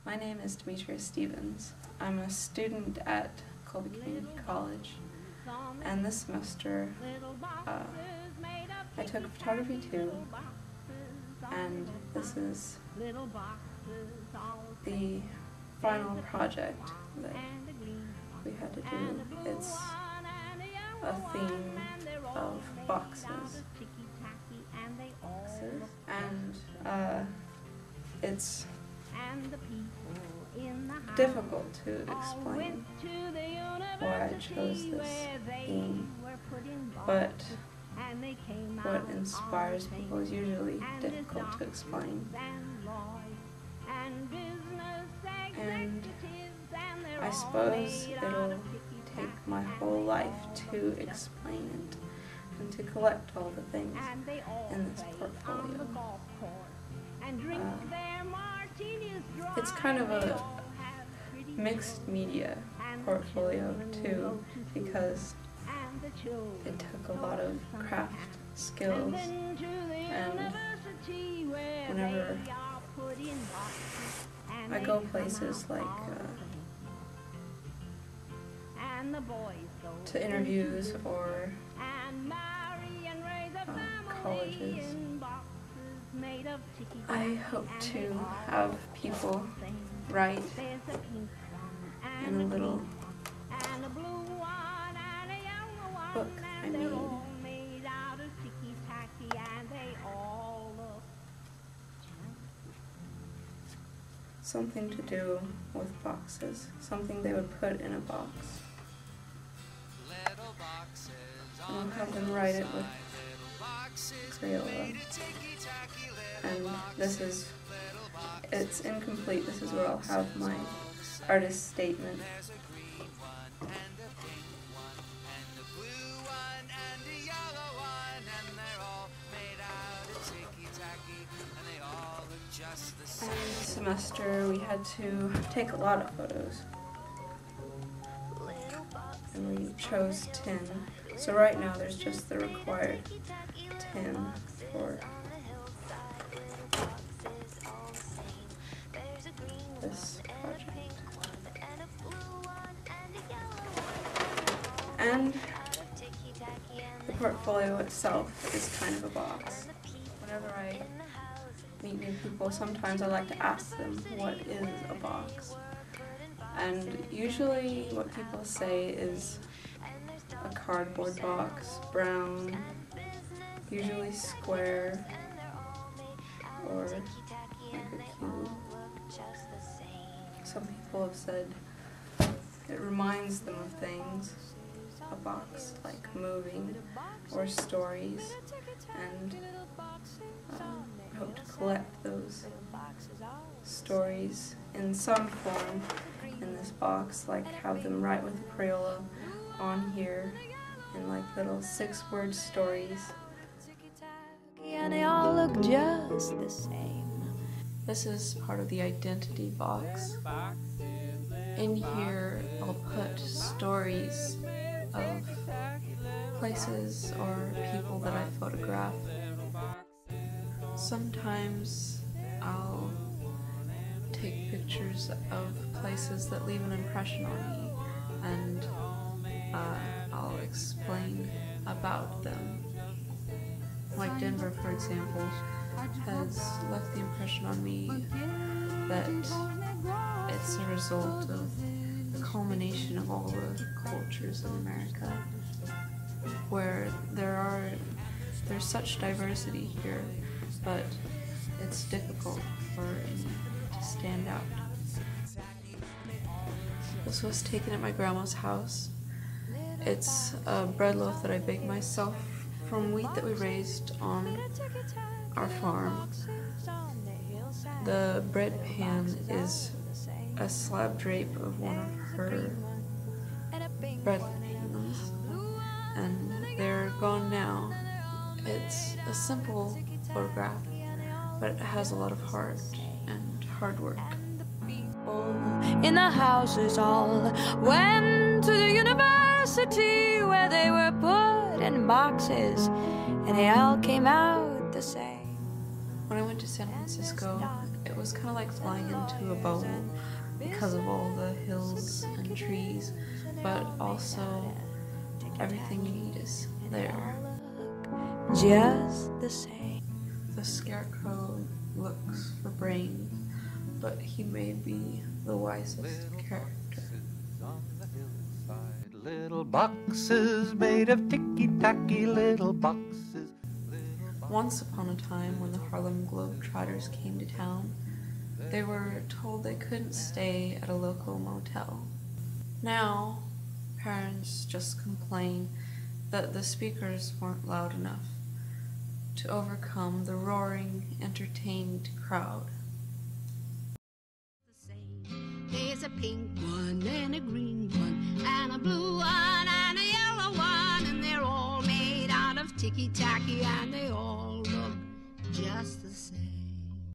My name is Stevens. I'm a student at Colby Community College, and this semester I took photography too, and this is the final project that we had to do. It's a theme of boxes, and it's difficult to explain why I chose this theme, but what inspires people is usually difficult to explain. And I suppose it'll take my whole life to explain it and to collect all the things in this portfolio. It's kind of a mixed media portfolio too, because it took a lot of craft skills, and whenever I go places like to interviews or colleges, I hope to have people write in a little book I made. Something to do with boxes, something they would put in a box. And I'll have them write it with Crayola. And it's incomplete. This is where I'll have my artist statement. And this semester we had to take a lot of photos, and we chose 10. So right now there's just the required 10 for this project. And the portfolio itself is kind of a box. Whenever I meet new people, sometimes I like to ask them what is a box. And usually what people say is a cardboard box, brown, usually square, or like a cube. Some people have said it reminds them of things, a box like moving or stories, and I hope to collect those stories in some form in this box, like have them write with Crayola on here in like little 6-word stories. And they all look just the same. This is part of the identity box. In here I'll put stories of places or people that I photograph. Sometimes I'll take pictures of places that leave an impression on me, and I'll explain about them. Like Denver, for example, has left the impression on me that it's a result of the culmination of all the cultures in America, where there's such diversity here, but it's difficult for any to stand out. This was taken at my grandma's house. It's a bread loaf that I baked myself from wheat that we raised on our farm. The bread pan is a slab drape of one of her bread pans, and they're gone now. It's a simple photograph, but it has a lot of heart and hard work. In the houses all went to the university, where they were put in boxes and they all came out the same. When I went to San Francisco, it was kind of like flying into a bowl because of all the hills and trees, but also everything you need is there. Just the same. The scarecrow looks for brains, but he may be the wisest character. Little boxes made of ticky-tacky little boxes. Once upon a time, when the Harlem Globetrotters came to town, they were told they couldn't stay at a local motel. Now, parents just complain that the speakers weren't loud enough to overcome the roaring, entertained crowd. There's a pink one and a green one and a blue one and a yellow one, and they're all made out of ticky-tacky and